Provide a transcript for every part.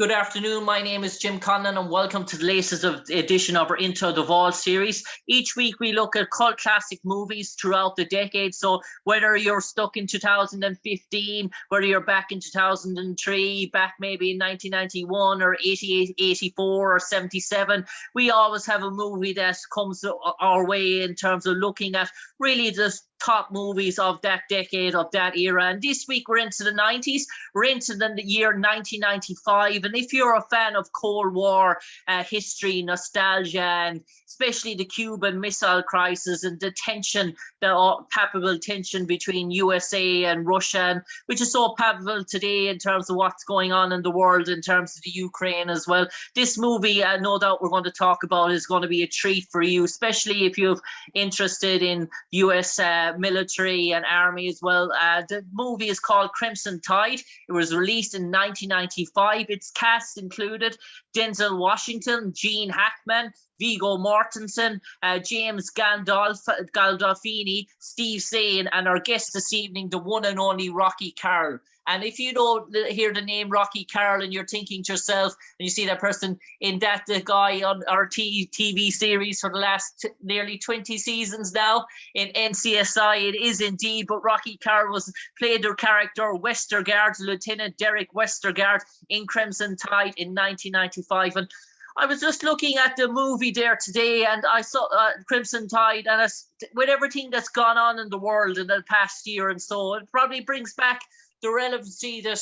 Good afternoon. My name is Jim Conlan and welcome to the latest edition of our Into the Vault series. Each week we look at cult classic movies throughout the decade. So whether you're stuck in 2015, whether you're back in 2003, back maybe in 1991 or 88, 84 or 77, we always have a movie that comes our way in terms of looking at really the top movies of that decade, of that era. And this week we're into the 90s. We're into the year 1995. And if you're a fan of Cold War history, nostalgia, and especially the Cuban Missile Crisis and the tension, the palpable tension between USA and Russia, which is so palpable today in terms of what's going on in the world, in terms of the Ukraine as well. This movie, no doubt we're going to talk about, is going to be a treat for you, especially if you're interested in US military and army as well. The movie is called Crimson Tide. It was released in 1995. Its cast included Denzel Washington, Gene Hackman, Viggo Mortensen, James Gandolfini, Steve Zahn, and our guest this evening, the one and only Rocky Carroll. And if you don't hear the name Rocky Carroll and you're thinking to yourself, and you see that person in that the guy on our TV series for the last nearly 20 seasons now in NCSI, it is indeed. But Rocky Carroll played their character Westerguard, Lieutenant Darik Westerguard, in Crimson Tide in 1995. And I was just looking at the movie there today, and I saw Crimson Tide, and with everything that's gone on in the world in the past year and so, it probably brings back the relevancy that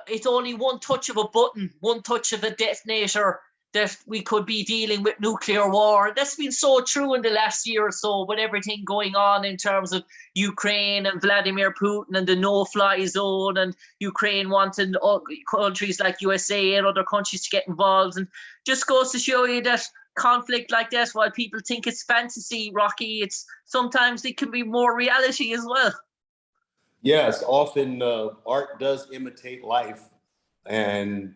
it's only one touch of a button, one touch of a detonator, that we could be dealing with nuclear war. That's been so true in the last year or so, with everything going on in terms of Ukraine and Vladimir Putin and the no-fly zone, and Ukraine wanting countries like USA and other countries to get involved. And just goes to show you that conflict like that, while people think it's fantasy, Rocky, it's sometimes it can be more reality as well. Yes, often art does imitate life, and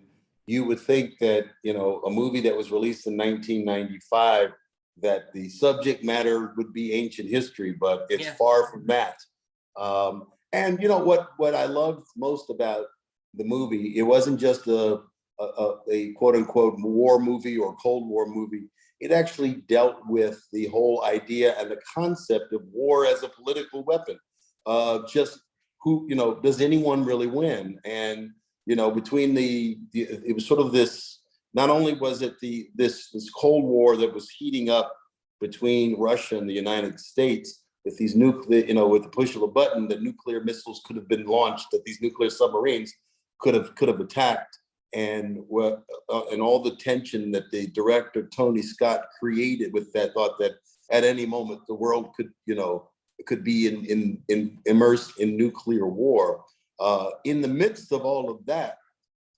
you would think that, you know, a movie that was released in 1995, that the subject matter would be ancient history, but it's far from that. And you know what I loved most about the movie, it wasn't just a quote unquote war movie or Cold War movie. It actually dealt with the whole idea and the concept of war as a political weapon. Just who, you know, does anyone really win? And you know, between it was sort of this, not only was it this Cold War that was heating up between Russia and the United States with these nuclear, you know, with the push of a button, that nuclear missiles could have been launched, that these nuclear submarines could have attacked, and all the tension that the director Tony Scott created with that thought that at any moment the world could, you know, could be immersed in nuclear war. In the midst of all of that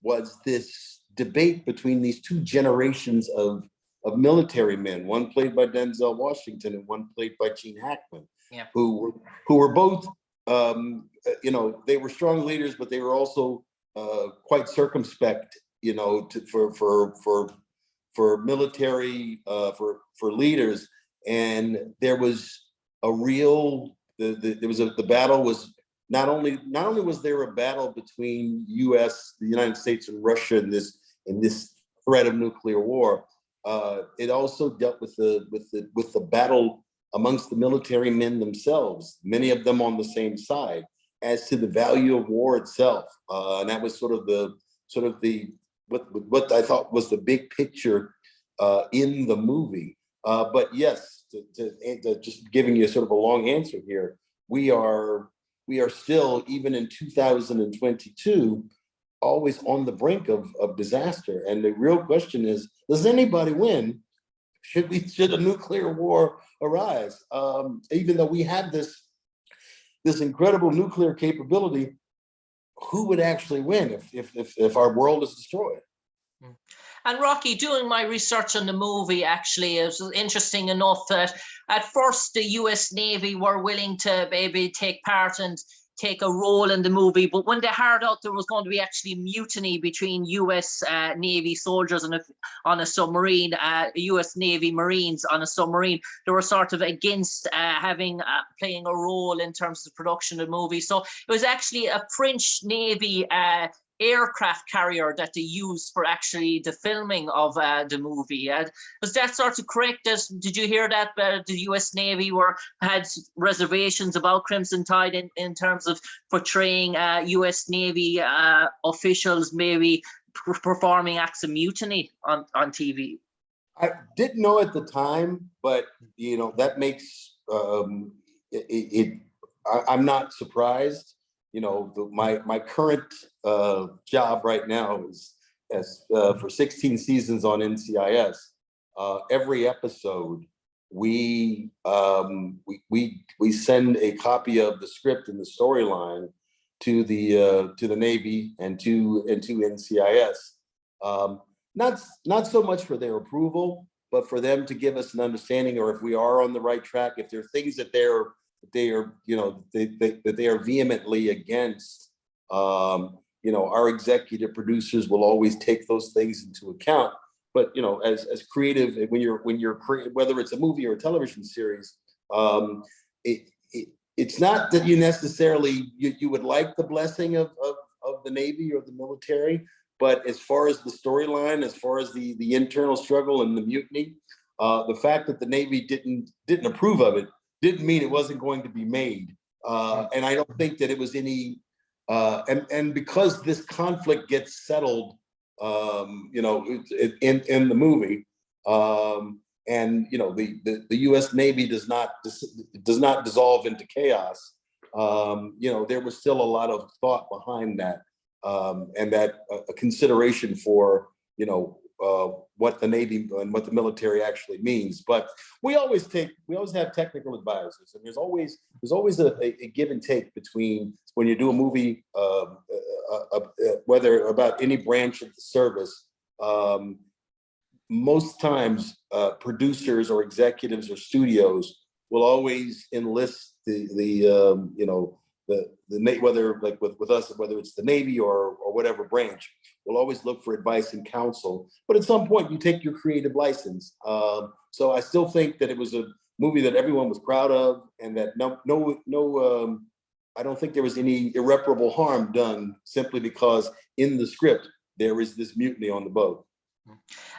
was this debate between these two generations of military men, one played by Denzel Washington and one played by Gene Hackman, who were both, you know, they were strong leaders, but they were also quite circumspect, you know, for military, for leaders. And there was a real, the battle was, not only was there a battle between the United States and Russia in this threat of nuclear war, it also dealt with the battle amongst the military men themselves, many of them on the same side, as to the value of war itself. And that was sort of what I thought was the big picture in the movie. But yes, to just giving you sort of a long answer here, we are still, even in 2022, always on the brink of disaster. And the real question is, does anybody win? Should a nuclear war arise? Even though we have this incredible nuclear capability, who would actually win if our world is destroyed? And Rocky, doing my research on the movie, actually, it was interesting enough that at first the US Navy were willing to maybe take part and take a role in the movie, but when they heard out there was going to be actually mutiny between US Navy soldiers on a submarine, US Navy Marines on a submarine, they were sort of against playing a role in terms of production of the movie. So it was actually a French Navy aircraft carrier that they used for actually the filming of the movie. Was that sort of correct? Did you hear that the US Navy had reservations about Crimson Tide in terms of portraying US Navy officials maybe performing acts of mutiny on TV? I didn't know at the time, but that makes I'm not surprised. My current job right now is for 16 seasons on NCIS. Every episode, we send a copy of the script and the storyline to the Navy and to NCIS. Not so much for their approval, but for them to give us an understanding, or if we are on the right track, if there are things that they are vehemently against. Our executive producers will always take those things into account. But as creative, whether it's a movie or a television series, it's not that you necessarily you would like the blessing of the Navy or the military. But as far as the storyline, as far as the internal struggle and the mutiny, the fact that the Navy didn't approve of it didn't mean it wasn't going to be made. And I don't think that it was any, and because this conflict gets settled, in the movie, and the U.S. Navy does not dissolve into chaos. There was still a lot of thought behind that. And that a consideration for what the Navy and what the military actually means. But we always have technical advisors, and there's always a give and take between when you do a movie, whether about any branch of the service. Most times, producers or executives or studios will always enlist whether like with us, whether it's the Navy or whatever branch, we'll always look for advice and counsel. But at some point, you take your creative license. So I still think that it was a movie that everyone was proud of, and that I don't think there was any irreparable harm done simply because in the script there is this mutiny on the boat.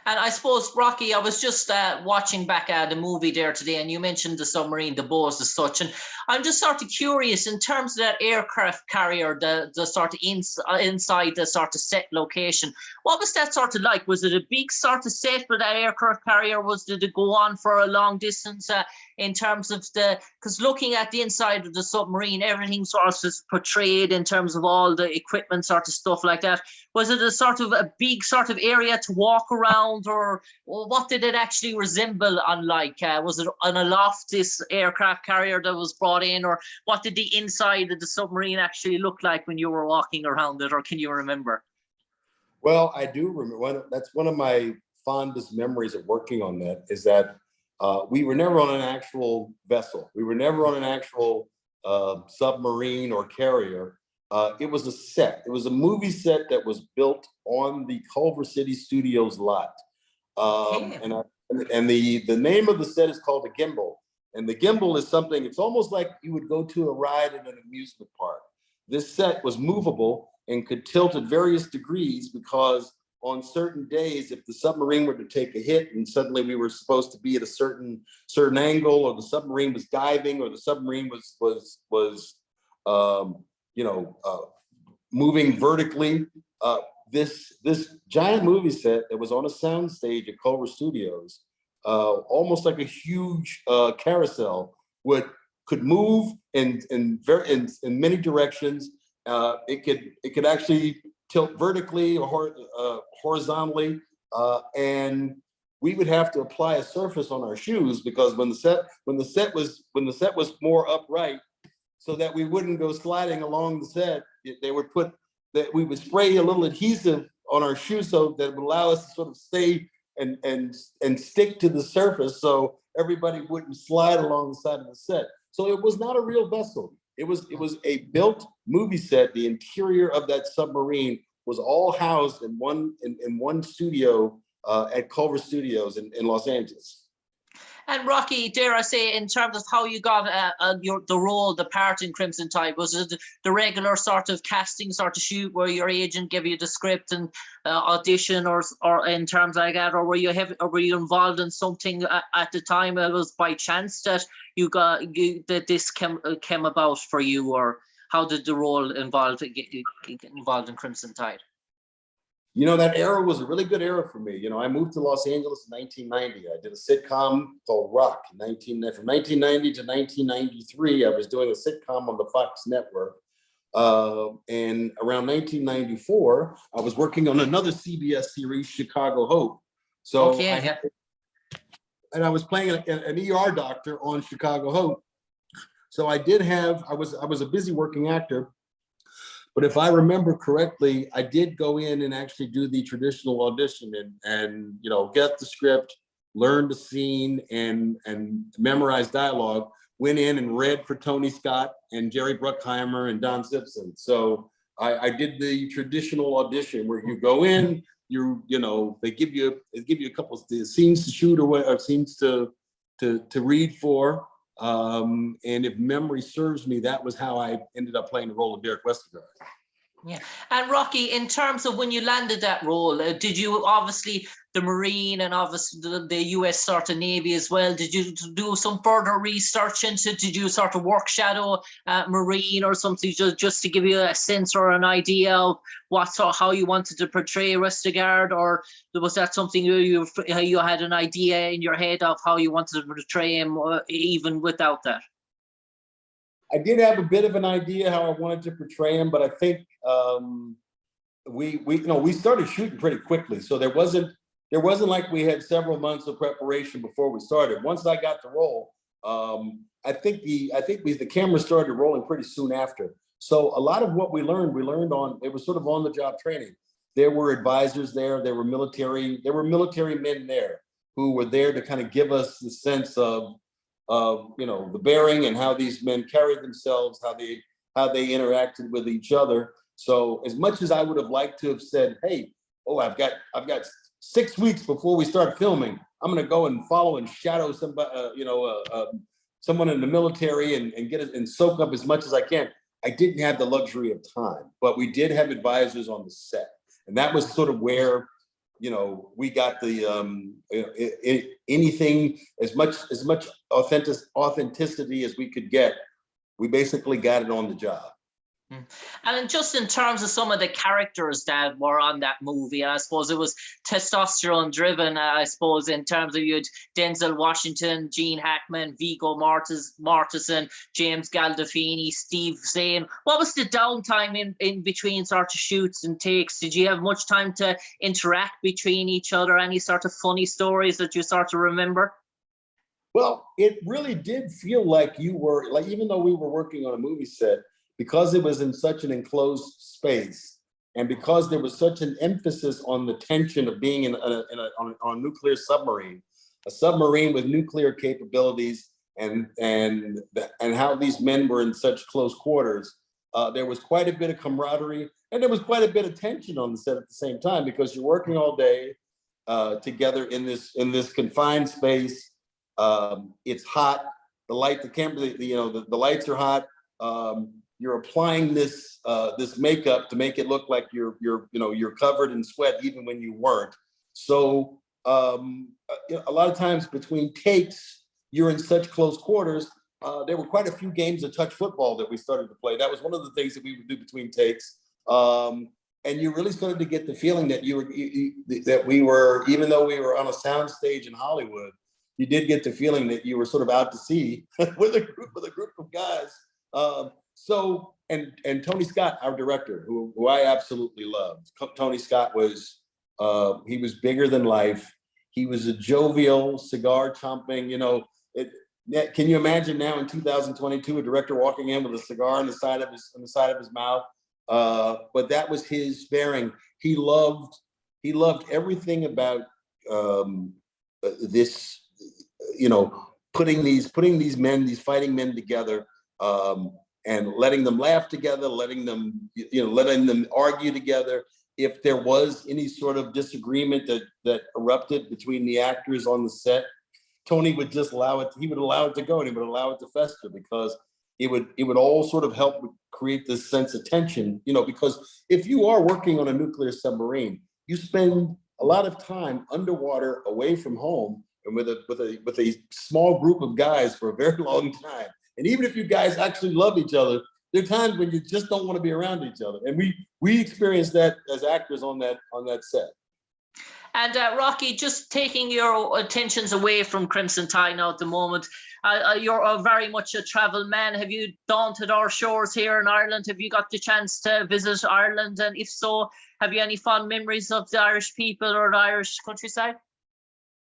And I suppose, Rocky, I was just watching back the movie there today, and you mentioned the submarine, the boats as such, and I'm just sort of curious in terms of that aircraft carrier, the sort of inside the sort of set location. What was that sort of like? Was it a big sort of set for that aircraft carrier? Did it go on for a long distance in terms of because looking at the inside of the submarine, everything sort of is portrayed in terms of all the equipment sort of stuff like that. Was it a sort of a big sort of area to walk around, or what did it actually resemble unlike? Was it an aloft, this aircraft carrier that was brought in, or what did the inside of the submarine actually look like when you were walking around it, or can you remember? Well, I do remember. That's one of my fondest memories of working on that, is that we were never on an actual vessel. We were never on an actual submarine or carrier. It was a set. It was a movie set that was built on the Culver City Studios lot. And the name of the set is called a gimbal. And the gimbal is something, it's almost like you would go to a ride in an amusement park. This set was movable and could tilt at various degrees, because on certain days, if the submarine were to take a hit and suddenly we were supposed to be at a certain angle, or the submarine was diving, or the submarine was moving vertically, this giant movie set that was on a sound stage at Culver Studios, almost like a huge carousel, could move in many directions. It could actually tilt vertically or horizontally, and we would have to apply a surface on our shoes, because when the set was more upright, so that we wouldn't go sliding along the set, we would spray a little adhesive on our shoes so that it would allow us to sort of stay and stick to the surface, so everybody wouldn't slide along the side of the set. So it was not a real vessel. It was a built movie set. The interior of that submarine was all housed in one studio at Culver Studios in Los Angeles. And Rocky, dare I say, in terms of how you got the part in Crimson Tide, was it the regular sort of casting sort of shoot where your agent gave you the script and audition, or in terms like that, or were you involved in something at the time? It was by chance that that this came about for you, or how did the role get involved in Crimson Tide? You know, that era was a really good era for me. You know, I moved to Los Angeles in 1990. I did a sitcom called Rock. From 1990 to 1993, I was doing a sitcom on the Fox network. And around 1994, I was working on another CBS series, Chicago Hope. So okay, and I was playing an ER doctor on Chicago Hope. So I was a busy working actor. But if I remember correctly, I did go in and actually do the traditional audition and you know, get the script, learn the scene, and memorize dialogue. Went in and read for Tony Scott and Jerry Bruckheimer and Don Simpson. So I did the traditional audition where you go in, you know, they give you a couple of scenes to shoot or scenes to read for. And if memory serves me, that was how I ended up playing the role of Darik Westerguard. Yeah. And Rocky, in terms of when you landed that role, did you, obviously the Marine and obviously the US sort of Navy as well, did you do some further research into it? Did you sort of work shadow Marine or something, just to give you a sense or an idea of how you wanted to portray Westerguard, or was that something you had an idea in your head of how you wanted to portray him, even without that? I did have a bit of an idea how I wanted to portray him, but I think we started shooting pretty quickly, so there wasn't like we had several months of preparation before we started. Once I got the role, I think the camera started rolling pretty soon after. So a lot of what we learned on, it was sort of on the job training. There were advisors there, there were military men there who were there to kind of give us the sense of you know, the bearing and how these men carried themselves, how they interacted with each other. So as much as I would have liked to have said, hey, I've got 6 weeks before we start filming, I'm going to go and follow and shadow somebody, someone in the military and get it and soak up as much as I can. I didn't have the luxury of time, but we did have advisors on the set, and that was sort of where, you know, we got the anything as much authenticity as we could get. We basically got it on the job. And just in terms of some of the characters that were on that movie, I suppose it was testosterone driven. I suppose in terms of you had Denzel Washington, Gene Hackman, Viggo Mortensen, James Gandolfini, Steve Zahn. What was the downtime in between sort of shoots and takes? Did you have much time to interact between each other? Any sort of funny stories that you sort of remember? Well, it really did feel like you were, like, even though we were working on a movie set, because it was in such an enclosed space, and because there was such an emphasis on the tension of being on a nuclear submarine, a submarine with nuclear capabilities, and how these men were in such close quarters, there was quite a bit of camaraderie, and there was quite a bit of tension on the set at the same time, because you're working all day together in this confined space. It's hot. The lights are hot. You're applying this makeup to make it look like you're covered in sweat even when you weren't. So a lot of times between takes, you're in such close quarters. There were quite a few games of touch football that we started to play. That was one of the things that we would do between takes. And you really started to get the feeling that we were, even though we were on a sound stage in Hollywood, you did get the feeling that you were sort of out to sea with a group of guys. So Tony Scott, our director, who I absolutely loved. Tony Scott was he was bigger than life. He was a jovial, cigar chomping. Can you imagine now in 2022 a director walking in with a cigar on the side of his mouth? But that was his bearing. He loved everything about this. Putting these fighting men together. And letting them laugh together, letting them argue together. If there was any sort of disagreement that erupted between the actors on the set, Tony would just allow it. He would allow it to go, and he would allow it to fester because it would all sort of help create this sense of tension. You know, because if you are working on a nuclear submarine, you spend a lot of time underwater, away from home, and with a small group of guys for a very long time. And even if you guys actually love each other, there are times when you just don't want to be around each other. And we experienced that as actors on that set. And Rocky, just taking your attentions away from Crimson Tide now at the moment, you're very much a travel man. Have you daunted our shores here in Ireland? Have you got the chance to visit Ireland? And if so, have you any fond memories of the Irish people or the Irish countryside?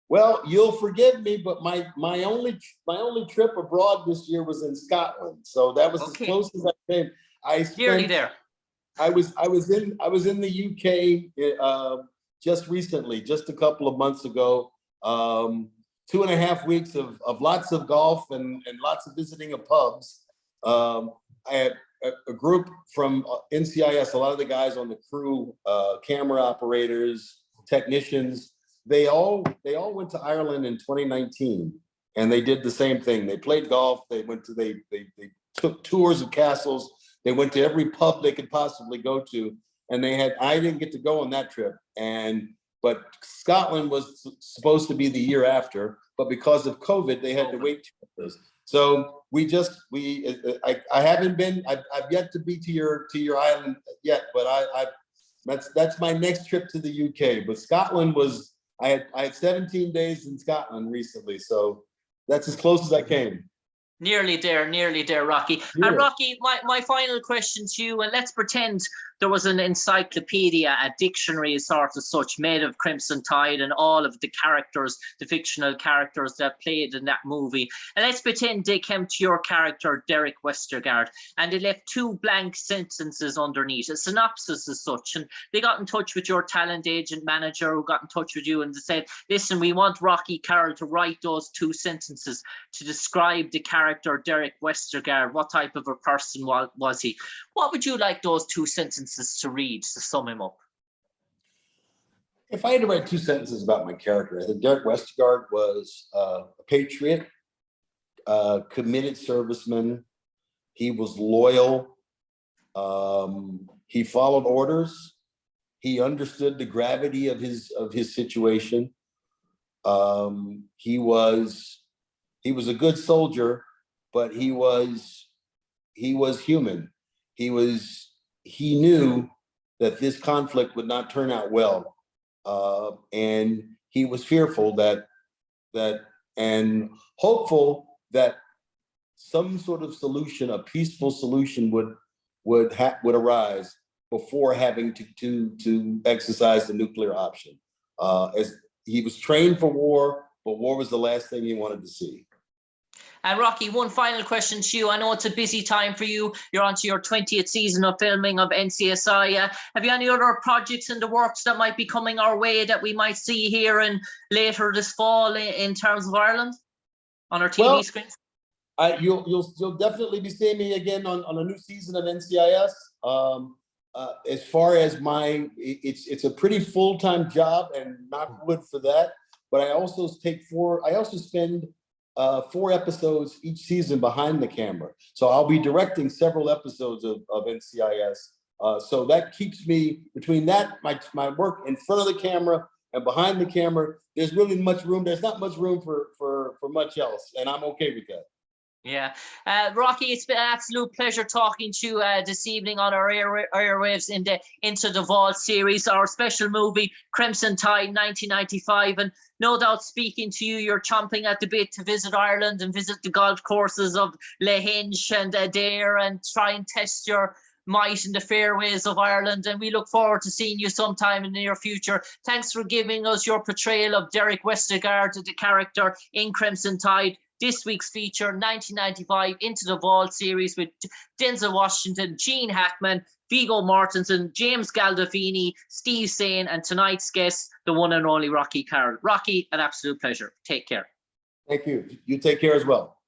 Well, you'll forgive me, but my only trip abroad this year was in Scotland. So that was as close as I came. Nearly there. I was in the UK just recently, just a couple of months ago. 2.5 weeks of lots of golf and lots of visiting of pubs. I had a group from NCIS, a lot of the guys on the crew, camera operators, technicians. They all went to Ireland in 2019, and they did the same thing. They played golf. They took tours of castles. They went to every pub they could possibly go to, and I didn't get to go on that trip. But Scotland was supposed to be the year after, but because of COVID, they had to wait 2 years. So I haven't been. I've yet to be to your island yet, but that's my next trip to the UK. But Scotland was. I had 17 days in Scotland recently, so that's as close as I came. Nearly there, Rocky. Yeah. And Rocky, my final question to you, and let's pretend there was an encyclopedia, a dictionary sort of such, made of Crimson Tide and all of the characters, the fictional characters that played in that movie. And let's pretend they came to your character, Darik Westerguard, and they left 2 blank sentences underneath, a synopsis as such. And they got in touch with your talent agent manager who got in touch with you and they said, listen, we want Rocky Carroll to write those 2 sentences to describe the character Darik Westerguard. What type of a person was he? What would you like those 2 sentences to read to sum him up? If I had to write 2 sentences about my character, I think Darik Westerguard was a patriot, committed serviceman. He was loyal. He followed orders. He understood the gravity of his situation. He was a good soldier, but he was human. He knew that this conflict would not turn out well, and he was fearful that and hopeful that some sort of solution, a peaceful solution, would arise before having to exercise the nuclear option. As he was trained for war, but war was the last thing he wanted to see. And Rocky, one final question to you. I know it's a busy time for you. You're on to your 20th season of filming of NCSI. Have you any other projects in the works that might be coming our way that we might see here and later this fall in terms of Ireland on our TV screens? You'll definitely be seeing me again on a new season of NCIS. As far as it's a pretty full-time job, and knock wood for that. But I also spend 4 episodes each season behind the camera. So I'll be directing several episodes of NCIS. So that keeps me between that, my work in front of the camera and behind the camera. There's really much room. There's not much room for much else, and I'm okay with that. Yeah. Rocky, it's been an absolute pleasure talking to you this evening on our airwaves in the Into the Vault series, our special movie, Crimson Tide 1995. And no doubt speaking to you, you're chomping at the bit to visit Ireland and visit the golf courses of Lahinch and Adair and try and test your might in the fairways of Ireland. And we look forward to seeing you sometime in the near future. Thanks for giving us your portrayal of Darik Westerguard, the character in Crimson Tide. This week's feature, 1995 Into the Vault series with Denzel Washington, Gene Hackman, Viggo Mortensen, James Gandolfini, Steve Zahn, and tonight's guest, the one and only Rocky Carroll. Rocky, an absolute pleasure. Take care. Thank you. You take care as well.